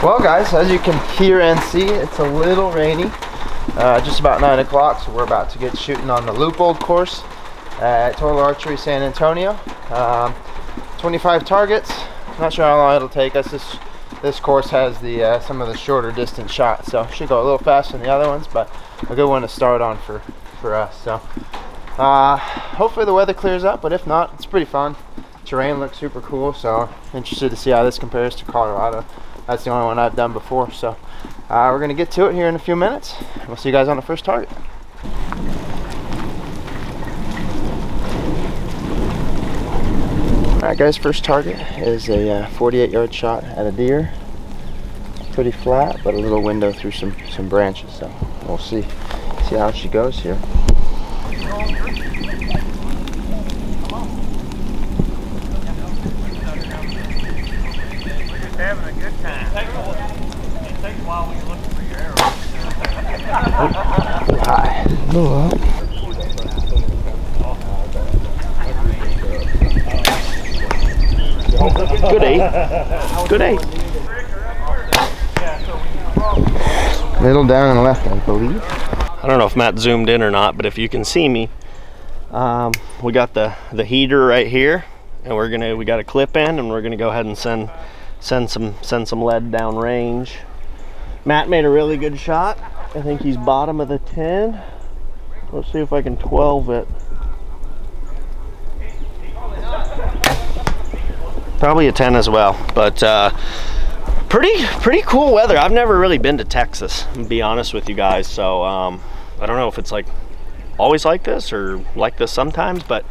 Well guys, as you can hear and see, it's a little rainy. Just about 9 o'clock, so we're about to get shooting on the Leupold Course at Total Archery San Antonio. 25 targets. Not sure how long it'll take us. This course has the some of the shorter distance shots, so it should go a little faster than the other ones, but a good one to start on for us. So hopefully the weather clears up, but if not, it's pretty fun. Terrain looks super cool, so interested to see how this compares to Colorado. That's the only one I've done before, so we're gonna get to it here in a few minutes. We'll see you guys on the first target. Alright guys, first target is a 48-yard shot at a deer. Pretty flat, but a little window through some branches, so we'll see how she goes here. Having a good time. It takes a while when you're looking for your arrow. High. Little up. Good 8. Good 8. Middle down and left, I believe. I don't know if Matt zoomed in or not, but if you can see me, we got the heater right here, and we got a clip in, and we're gonna go ahead and send some lead down range. Matt made a really good shot. I think he's bottom of the 10. Let's see if I can 12 it. Probably a 10 as well, but pretty cool weather. I've never really been to Texas, to be honest with you guys, so I don't know if it's like always like this or like this sometimes, but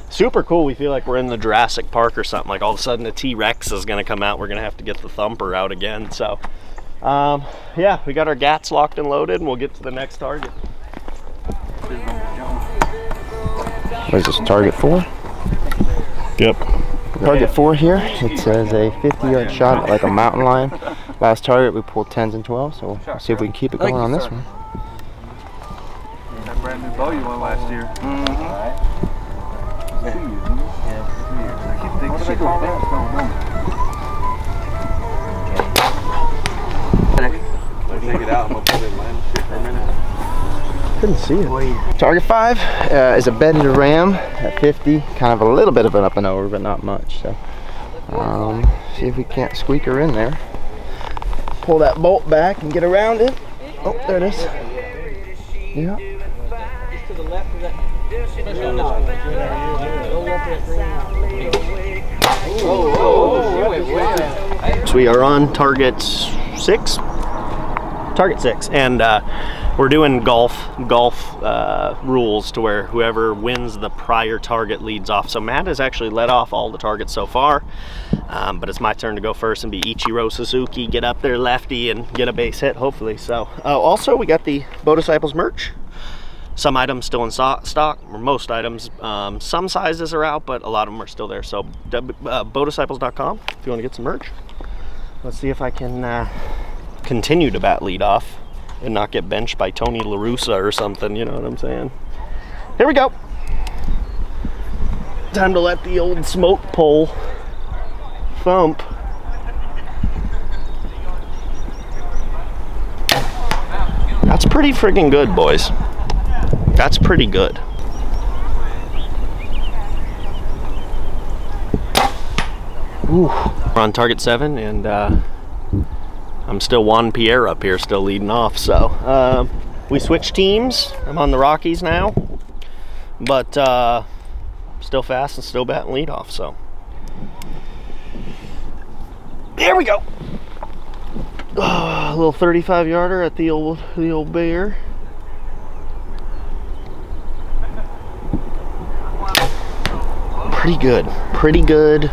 super cool. We feel like we're in the Jurassic Park or something. Like all of a sudden the T-Rex is going to come out. We're going to have to get the thumper out again. So yeah, we got our gats locked and loaded, and we'll get to the next target. What is this, target 4? Yep. Target 4 here. It says a 50-yard shot at like a mountain lion. Last target we pulled 10s and 12s, so we'll see if we can keep it going on this one. That brand new bow you won last year. Take it out and we'll put it in land for a minute. Couldn't see it. Target 5 is a bedded ram at 50. Kind of a little bit of an up and over, but not much. So see if we can't squeak her in there. Pull that bolt back and get around it. Oh, there it is. Yeah. To the left of that. So we are on target 6. Target 6, and we're doing golf rules to where whoever wins the prior target leads off. So Matt has actually led off all the targets so far, but it's my turn to go first and be Ichiro Suzuki, get up there lefty and get a base hit hopefully. So also we got the Bow Disciples merch. Some items still in stock, or most items. Some sizes are out, but a lot of them are still there. So bowdisciples.com if you want to get some merch. Let's see if I can continue to bat lead off and not get benched by Tony La Russa or something, you know what I'm saying? Here we go. Time to let the old smoke pole thump. That's pretty friggin' good, boys. That's pretty good. Ooh. We're on target 7, and I'm still Juan Pierre up here, still leading off. So we switched teams. I'm on the Rockies now, but still fast and still batting lead off. So there we go. A little 35-yarder at the old bear. Pretty good. Pretty good.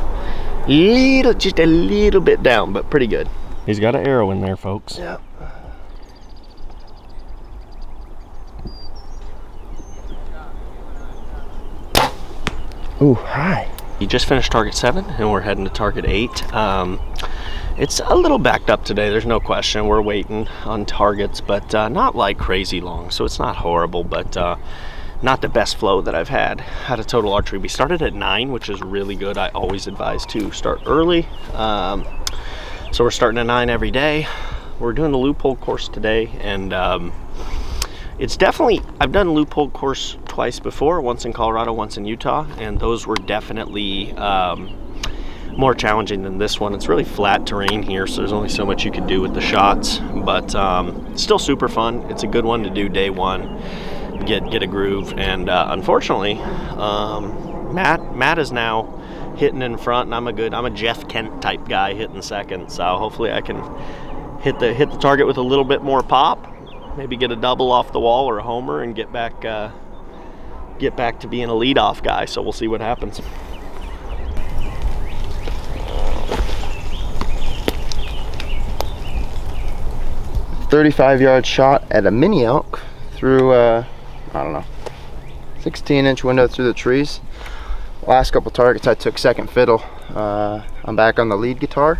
Just a little bit down, but pretty good. He's got an arrow in there, folks. Yep. Ooh, high. You just finished target 7 and we're heading to target 8. It's a little backed up today, there's no question. We're waiting on targets, but not like crazy long, so it's not horrible, but not the best flow that I've had out of Total Archery. We started at 9, which is really good. I always advise to start early. So we're starting at 9 every day. We're doing the Leupold Course today, and it's definitely, I've done Leupold Course twice before, once in Colorado, once in Utah, and those were definitely more challenging than this one. It's really flat terrain here, so there's only so much you can do with the shots, but still super fun. It's a good one to do day one, get a groove, and unfortunately, Matt is now hitting in front, and I'm a Jeff Kent type guy hitting second, so hopefully I can hit the target with a little bit more pop, maybe get a double off the wall or a homer, and get back to being a leadoff guy. So we'll see what happens. .35-yard shot at a mini elk through I don't know, 16-inch window through the trees. Last couple targets I took second fiddle. I'm back on the lead guitar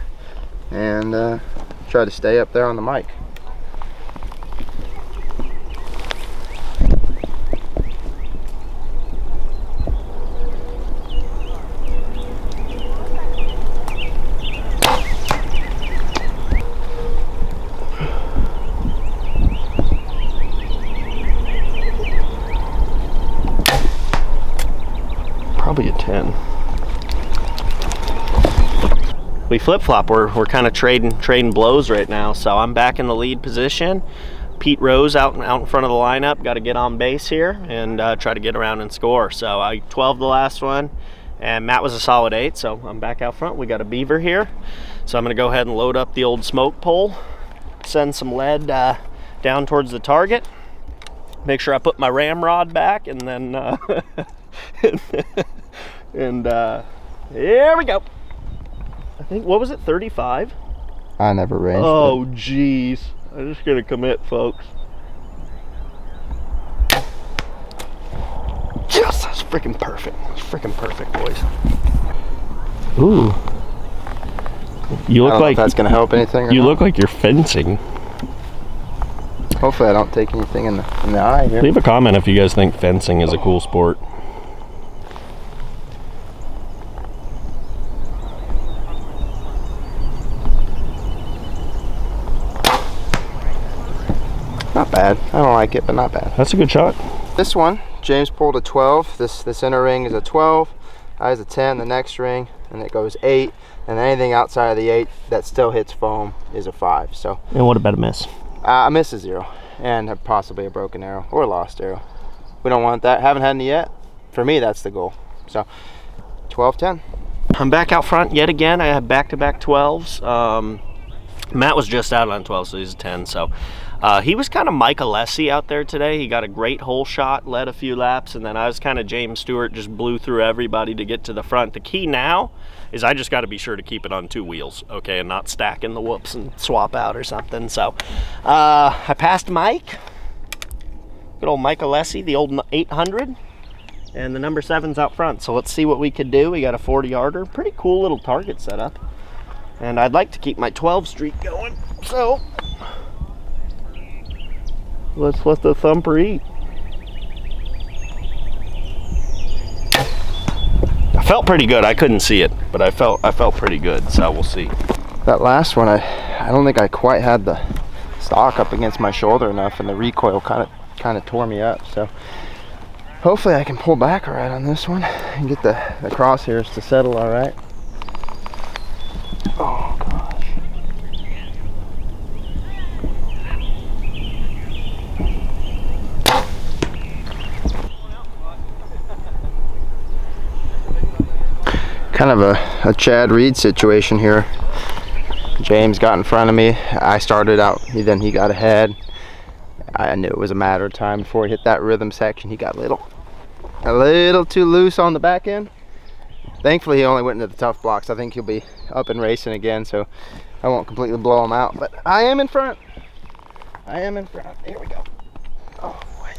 and try to stay up there on the mic. Probably a 10. We flip-flop. We're kind of trading blows right now. So I'm back in the lead position. Pete Rose out in front of the lineup. Got to get on base here and try to get around and score. So I 12 the last one, and Matt was a solid 8. So I'm back out front. We got a beaver here. So I'm going to go ahead and load up the old smoke pole, send some lead down towards the target. Make sure I put my ramrod back, and then and here we go. I think, what was it, 35? I never ranged. Oh geez, I'm just gonna commit, folks. Yes, that's freaking perfect. That's freaking perfect, boys. Ooh, you look like that's gonna help anything. You look like you're fencing. Hopefully I don't take anything in the eye here. Leave a comment if you guys think fencing is a cool sport. Not bad. I don't like it, but not bad. That's a good shot. This one, James pulled a 12. This inner ring is a 12. I has a 10. The next ring, and it goes 8. And anything outside of the 8 that still hits foam is a 5. So. And what about a miss? A miss is 0, and possibly a broken arrow or a lost arrow. We don't want that. Haven't had any yet. For me, that's the goal. So, 12-10. I'm back out front yet again. I have back-to-back 12s. Matt was just out on 12, so he's a 10. So he was kind of Mike Alessi out there today. He got a great hole shot, led a few laps, and then I was kind of James Stewart, just blew through everybody to get to the front. The key now is I just got to be sure to keep it on 2 wheels, okay, and not stack in the whoops and swap out or something. So I passed Mike, good old Mike Alessi, the old 800, and the number 7's out front. So let's see what we could do. We got a 40-yarder, pretty cool little target setup, and I'd like to keep my 12 streak going. So let's let the thumper eat. I felt pretty good. I couldn't see it, but I felt pretty good. So we'll see. That last one, I don't think I quite had the stock up against my shoulder enough, and the recoil kind of tore me up. So hopefully I can pull back all right on this one and get the crosshairs to settle all right. Oh gosh. Kind of a Chad Reed situation here. James got in front of me. I started out, then he got ahead. I knew it was a matter of time before he hit that rhythm section. He got a little too loose on the back end. Thankfully he only went into the tough blocks. I think he'll be up and racing again, so I won't completely blow him out, but I am in front. I am in front. Here we go. Oh boy.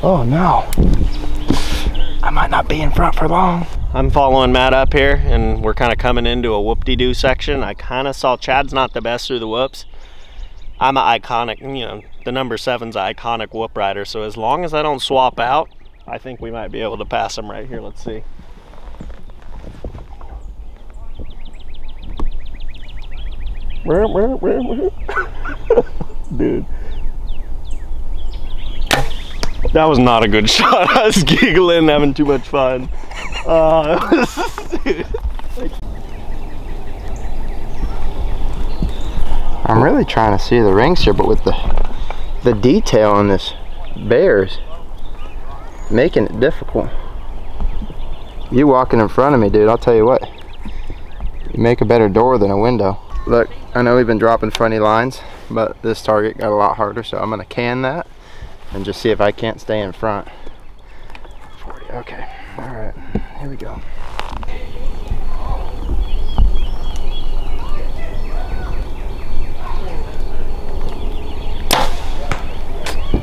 Oh no. I might not be in front for long. I'm following Matt up here, and we're kind of coming into a whoop-de-doo section. I kind of saw Chad's not the best through the whoops. I'm an iconic, you know, the number 7's an iconic whoop rider. So as long as I don't swap out, I think we might be able to pass him right here. Let's see. Dude. That was not a good shot. I was giggling, having too much fun. I'm really trying to see the rings here, but with the detail on this bear's making it difficult. You walking in front of me, dude, I'll tell you what. You make a better door than a window. Look, I know we've been dropping funny lines, but this target got a lot harder, so I'm gonna can that and just see if I can't stay in front. 40, okay, all right, here we go.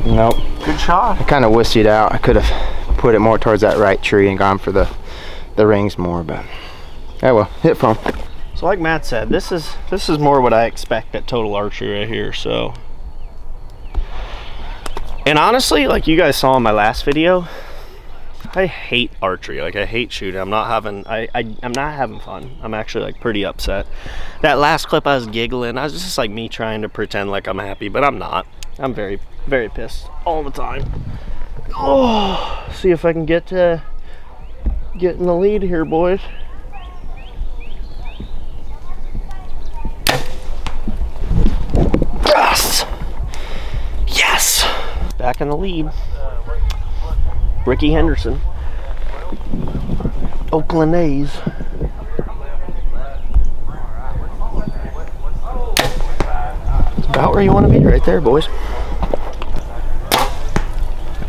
Nope. Good shot. I kind of whiskied out. I could have put it more towards that right tree and gone for the rings more, but oh well, hit foam. So like Matt said, this is more what I expect at Total Archery right here. So, and honestly, like you guys saw in my last video, I hate archery. Like I hate shooting. I'm not having fun. I'm actually like pretty upset. That last clip I was giggling. I was just like me trying to pretend like I'm happy, but I'm not. I'm very, very pissed all the time. Oh, see if I can get in the lead here, boys. Yes! Yes! Back in the lead. Ricky Henderson. Oakland A's. It's about where you want to be right there, boys.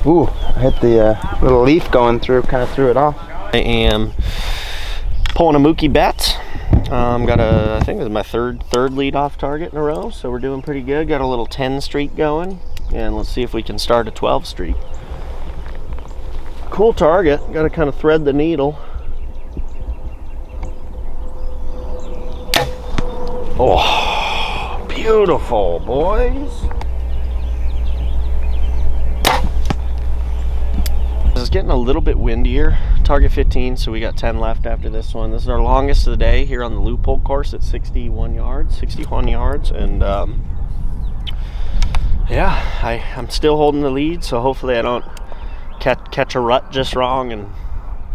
Ooh, I hit the little leaf going through, kind of threw it off. I am pulling a Mookie Betts. I think this is my third lead off target in a row, so we're doing pretty good. Got a little 10 streak going, and let's see if we can start a 12 streak. Cool target. Got to kind of thread the needle. Oh, beautiful, boys. It's getting a little bit windier. Target 15, so we got 10 left after this one. This is our longest of the day here on the Leupold Course at 61 yards, and yeah, I'm still holding the lead, so hopefully I don't catch a rut just wrong and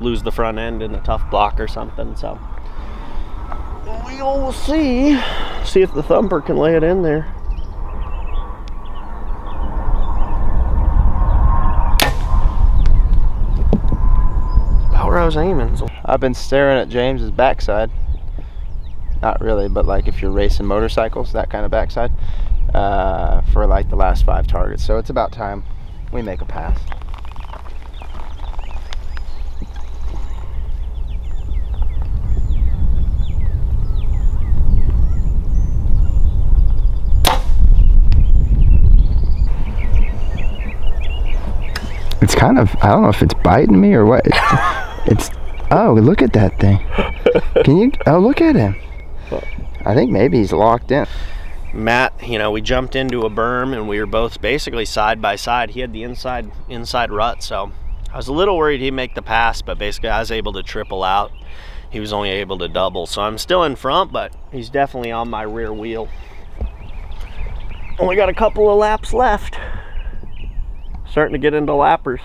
lose the front end in a tough block or something. So we'll see if the thumper can lay it in there. Where I was aiming. I've been staring at James's backside. Not really, but like if you're racing motorcycles, that kind of backside, for like the last 5 targets. So it's about time we make a pass. It's kind of, I don't know if it's biting me or what. It's, oh, look at that thing. Can you, oh, look at him. I think maybe he's locked in. Matt, you know, we jumped into a berm and we were both basically side by side. He had the inside rut, so I was a little worried he'd make the pass, but basically I was able to triple out. He was only able to double, so I'm still in front, but he's definitely on my rear wheel. Only got a couple of laps left. Starting to get into lappers.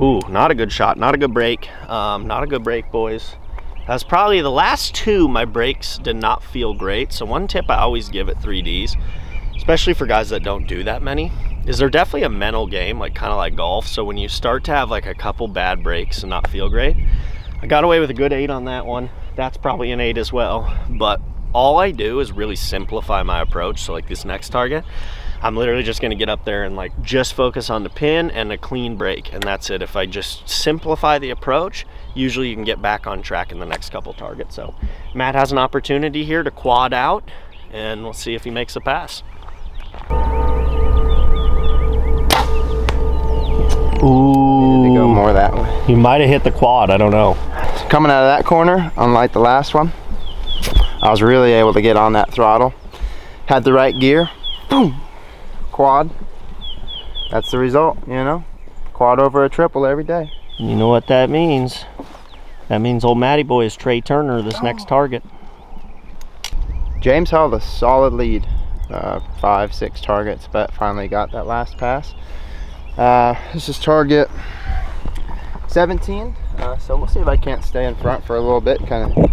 Ooh, not a good shot, not a good break. Not a good break, boys. That's probably the last 2, my breaks did not feel great. So one tip I always give at 3Ds, especially for guys that don't do that many, is they're definitely a mental game, like kind of like golf. So when you start to have like a couple bad breaks and not feel great, I got away with a good 8 on that one. That's probably an 8 as well. But all I do is really simplify my approach. So like this next target, I'm literally just gonna get up there and like just focus on the pin and a clean break, and that's it. If I just simplify the approach, usually you can get back on track in the next couple targets. So Matt has an opportunity here to quad out, and we'll see if he makes a pass. Ooh, Need to go more that way. He might have hit the quad, I don't know. Coming out of that corner, unlike the last one, I was really able to get on that throttle. Had the right gear, boom, quad. That's the result, you know? Quad over a triple every day. You know what that means? That means old Matty boy is Trey Turner, this next target. James held a solid lead, 5, 6 targets, but finally got that last pass. This is target 17, so we'll see if I can't stay in front for a little bit, kind of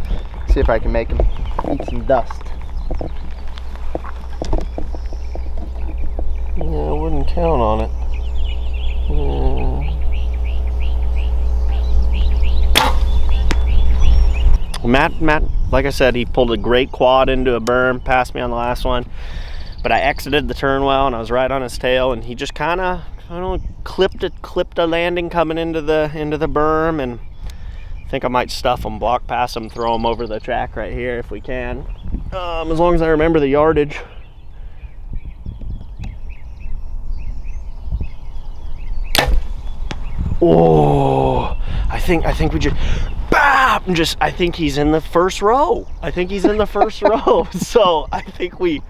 see if I can make him eat some dust. Yeah, I wouldn't count on it. Matt, like I said, he pulled a great quad into a berm, passed me on the last one, but I exited the turn well and I was right on his tail, and he just kind of, I don't know, clipped a landing coming into the berm, and I think I might stuff him, block past him, throw him over the track right here if we can, as long as I remember the yardage. Oh, I think we just, bam, I think he's in the first row. I think he's in the first row. So I think we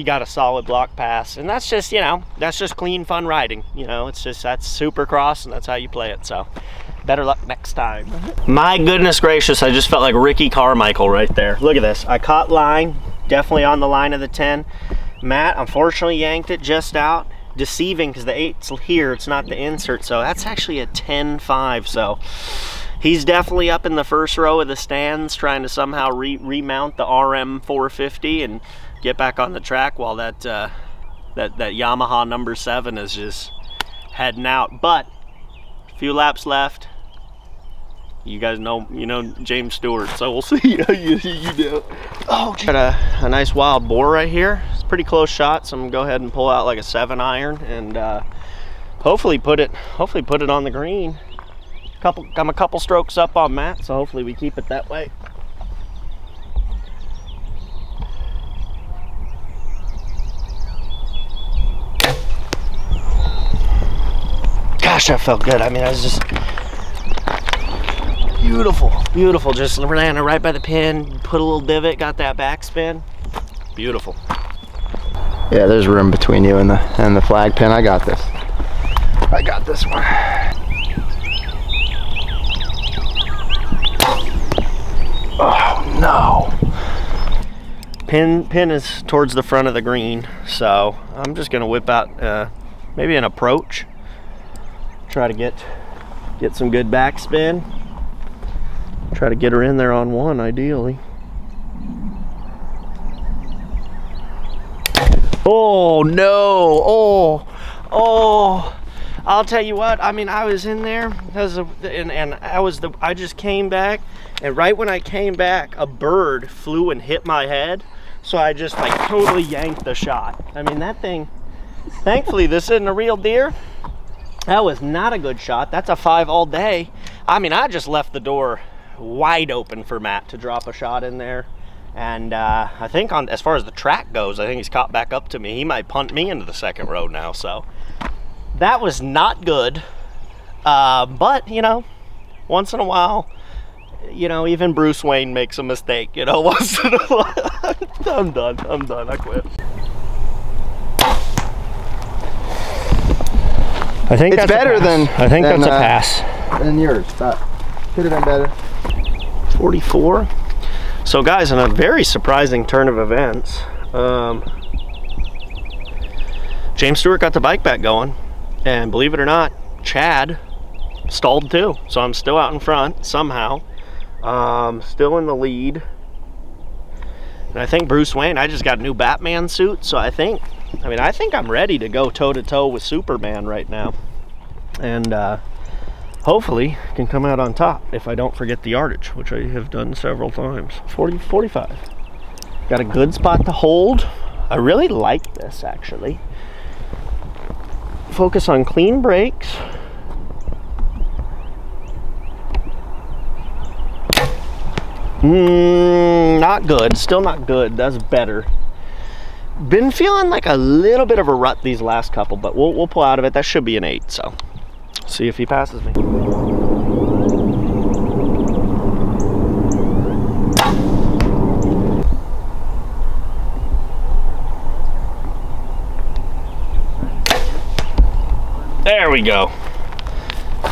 got a solid block pass, and that's just, you know, that's just clean fun riding. You know, it's just, that's Supercross, and that's how you play it. So better luck next time. My goodness gracious, I just felt like Ricky Carmichael right there. Look at this. I caught line, definitely on the line of the 10. Matt unfortunately yanked it just out. Deceiving because the 8's here, it's not the insert, so that's actually a 10.5. So he's definitely up in the first row of the stands trying to somehow remount the RM 450 and get back on the track, while that Yamaha number 7 is just heading out. But a few laps left. You guys know, James Stewart, so we'll see. you know. Oh, got a nice wild boar right here. It's a pretty close shot, so I'm gonna go ahead and pull out like a 7-iron and hopefully put it on the green. I'm a couple strokes up on Matt, so hopefully we keep it that way. Gosh, that felt good. I mean, I was just beautiful. Just landed right by the pin, put a little divot, got that backspin. Beautiful. Yeah, there's room between you and the flag pin. I got this. I got this one. Oh no. Pin is towards the front of the green, so I'm just gonna whip out maybe an approach. Try to get some good backspin. Try to get her in there on one, ideally. Oh no! Oh! I'll tell you what. I mean, I was in there I just came back, and right when I came back, a bird flew and hit my head. So I just like totally yanked the shot. I mean, that thing. Thankfully, this isn't a real deer. That was not a good shot. That's a 5 all day. I mean, I just left the door wide open for Matt to drop a shot in there, and I think as far as the track goes, I think he's caught back up to me. He might punt me into the second row now, so that was not good. But you know, once in a while, you know, even Bruce Wayne makes a mistake, you know. Once in a while. I'm done, I quit. I think it's better than, I think that's a pass than yours, but could have been better. 44. So guys, in a very surprising turn of events, James Stewart got the bike back going, and believe it or not, Chad stalled too. So I'm still out in front somehow, still in the lead. And I think Bruce Wayne, I just got a new Batman suit, so I think I'm ready to go toe to toe with Superman right now, and hopefully can come out on top if I don't forget the yardage, which I have done several times. 45. Got a good spot to hold. I really like this, actually. Focus on clean brakes. Not good. Still not good. That's better. Been feeling like a little bit of a rut these last couple, but we'll pull out of it. That should be an 8, so see if he passes me. There we go.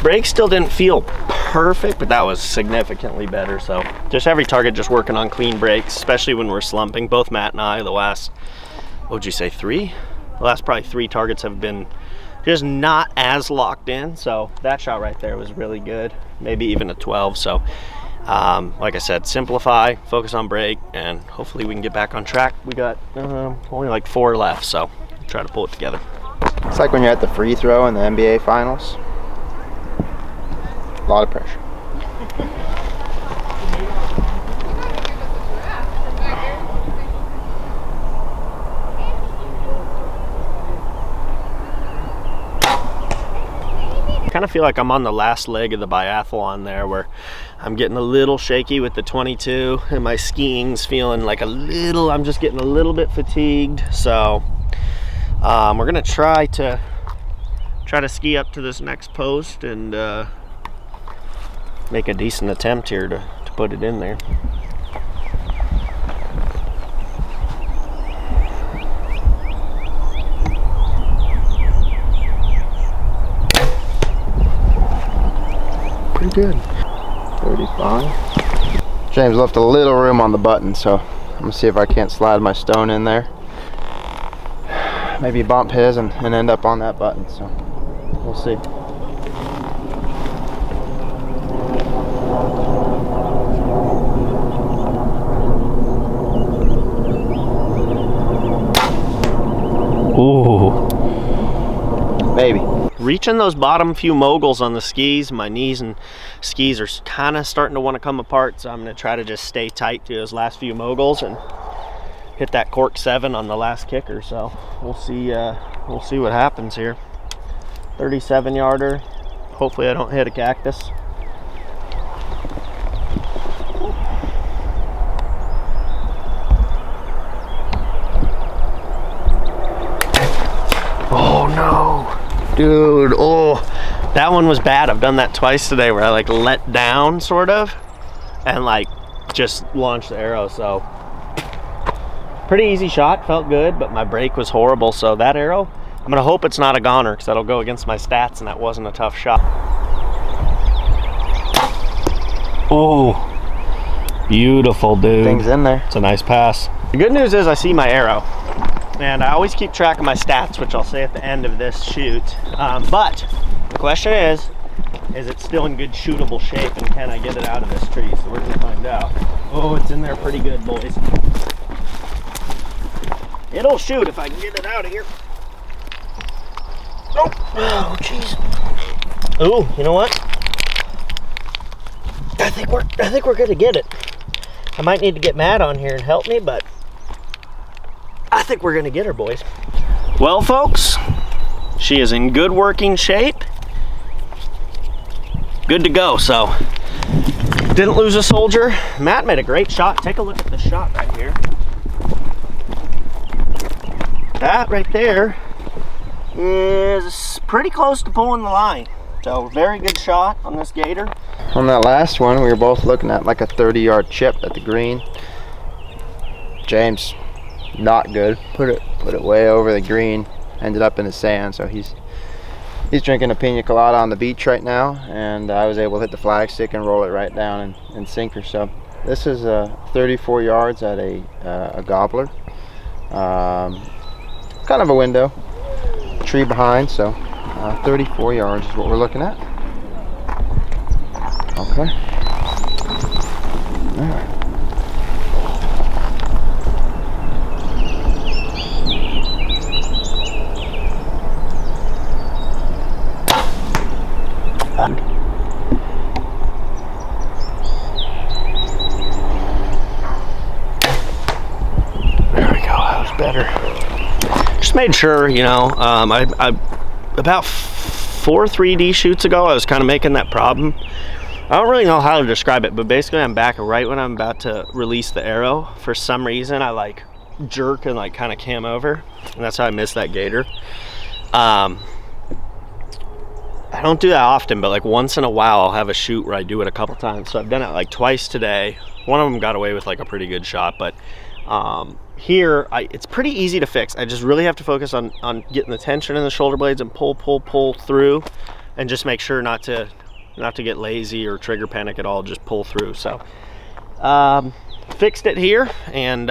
Brake still didn't feel perfect, but that was significantly better. So just every target just working on clean brakes, especially when we're slumping. Both Matt and I, the last, what would you say, 3? The last probably 3 targets have been just not as locked in. So that shot right there was really good, maybe even a 12. So like I said, simplify, focus on brake, and hopefully we can get back on track. We got only like 4 left, so try to pull it together. It's like when you're at the free throw in the NBA finals. A lot of pressure. I kind of feel like I'm on the last leg of the biathlon there, where I'm getting a little shaky with the 22 and my skiing's feeling like a little, I'm just getting a little bit fatigued. So we're gonna try to ski up to this next post and make a decent attempt here to put it in there. Pretty good. 35. James left a little room on the button, so I'm gonna see if I can't slide my stone in there. Maybe bump his and end up on that button, so we'll see. Ooh. Maybe. Reaching those bottom few moguls on the skis, my knees and skis are kind of starting to want to come apart, so I'm going to try to just stay tight to those last few moguls and hit that cork 7 on the last kicker. So we'll see what happens here. 37 yarder. Hopefully I don't hit a cactus. Oh no. Dude, oh, that one was bad. I've done that twice today where I like let down sort of and like just launched the arrow. So pretty easy shot, felt good, but my brake was horrible. So that arrow, I'm gonna hope it's not a goner because that'll go against my stats, and that wasn't a tough shot. Oh, beautiful, dude. Things in there. It's a nice pass. The good news is I see my arrow. And I always keep track of my stats, which I'll say at the end of this shoot. But the question is it still in good shootable shape, and can I get it out of this tree? So we're gonna find out. Oh, it's in there pretty good, boys. It'll shoot if I can get it out of here. Oh, jeez. Oh, you know what? I think we're gonna get it. I might need to get Matt on here and help me, but I think we're gonna get her, boys. Well, folks, she is in good working shape. Good to go, so didn't lose a soldier. Matt made a great shot. Take a look at the shot right here. That right there is pretty close to pulling the line. So very good shot on this gator. On that last one, we were both looking at like a 30-yard chip at the green. James, not good. Put it way over the green. Ended up in the sand. So he's drinking a pina colada on the beach right now, and I was able to hit the flag stick and roll it right down and sinker. So this is 34 yards at a gobbler. Kind of a window. Tree behind, so 34 yards is what we're looking at. Okay. All right. There we go, that was better. Just made sure, you know, I about 4 3D shoots ago, I was kind of making that problem. I don't really know how to describe it, but basically I'm back right when I'm about to release the arrow. For some reason, I like jerk and like kind of cam over, and that's how I missed that gator. I don't do that often, but like once in a while I'll have a shoot where I do it a couple times. So I've done it like twice today. One of them got away with like a pretty good shot, but Here, it's pretty easy to fix. I just really have to focus on getting the tension in the shoulder blades and pull through, and just make sure not to get lazy or trigger panic at all. Just pull through. So fixed it here, and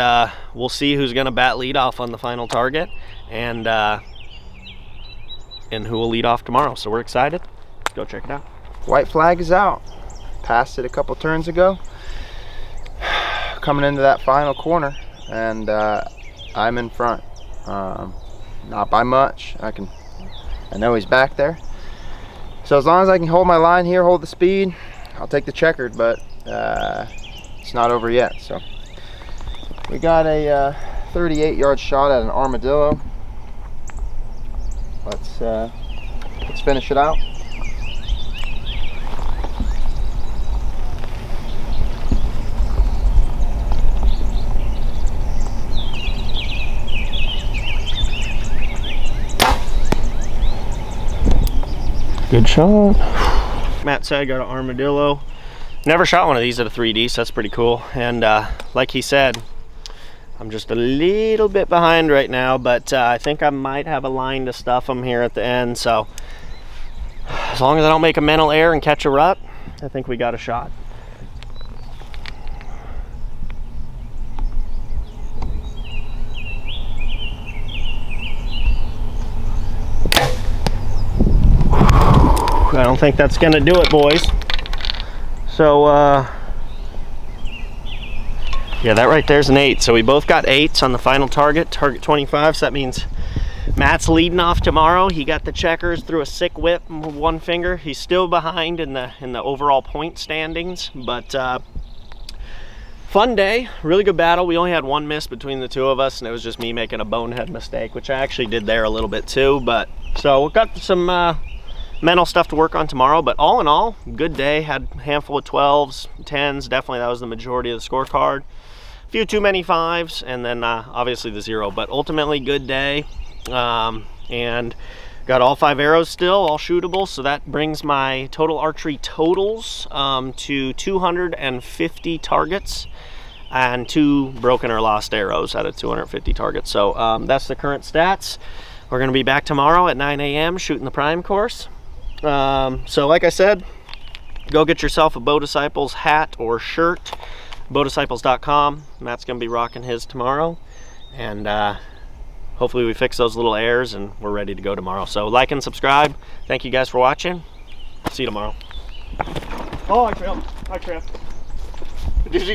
we'll see who's going to bat lead off on the final target, and who will lead off tomorrow. So we're excited. Let's go check it out. White flag is out. Passed it a couple turns ago. Coming into that final corner, and I'm in front. Not by much. I know he's back there. So as long as I can hold my line here, hold the speed, I'll take the checkered, but it's not over yet. So we got a 38-yard shot at an armadillo. Let's finish it out. Good shot. Matt said I got an armadillo. Never shot one of these at a 3D, so that's pretty cool. And like he said, I'm just a little bit behind right now, but I think I might have a line to stuff them here at the end. So as long as I don't make a mental error and catch a rut, I think we got a shot. I don't think that's gonna do it, boys. So yeah, that right there's an 8. So we both got 8s on the final target 25. So that means Matt's leading off tomorrow. He got the checkers through a sick whip with one finger. He's still behind in the overall point standings, but fun day, really good battle. We only had one miss between the two of us, and it was just me making a bonehead mistake, which I actually did there a little bit too. But so we got some mental stuff to work on tomorrow, but all in all, good day. Had a handful of 12s, 10s. Definitely that was the majority of the scorecard. A few too many 5s, and then obviously the 0, but ultimately good day. And got all 5 arrows still, all shootable, so that brings my total archery totals to 250 targets and 2 broken or lost arrows out of 250 targets. So that's the current stats. We're going to be back tomorrow at 9 a.m. shooting the prime course. So like I said, go get yourself a Bow Disciples hat or shirt, bowdisciples.com. Matt's gonna be rocking his tomorrow, and hopefully we fix those little errors and we're ready to go tomorrow. So like and subscribe. Thank you guys for watching. See you tomorrow. Oh, I tripped. Did you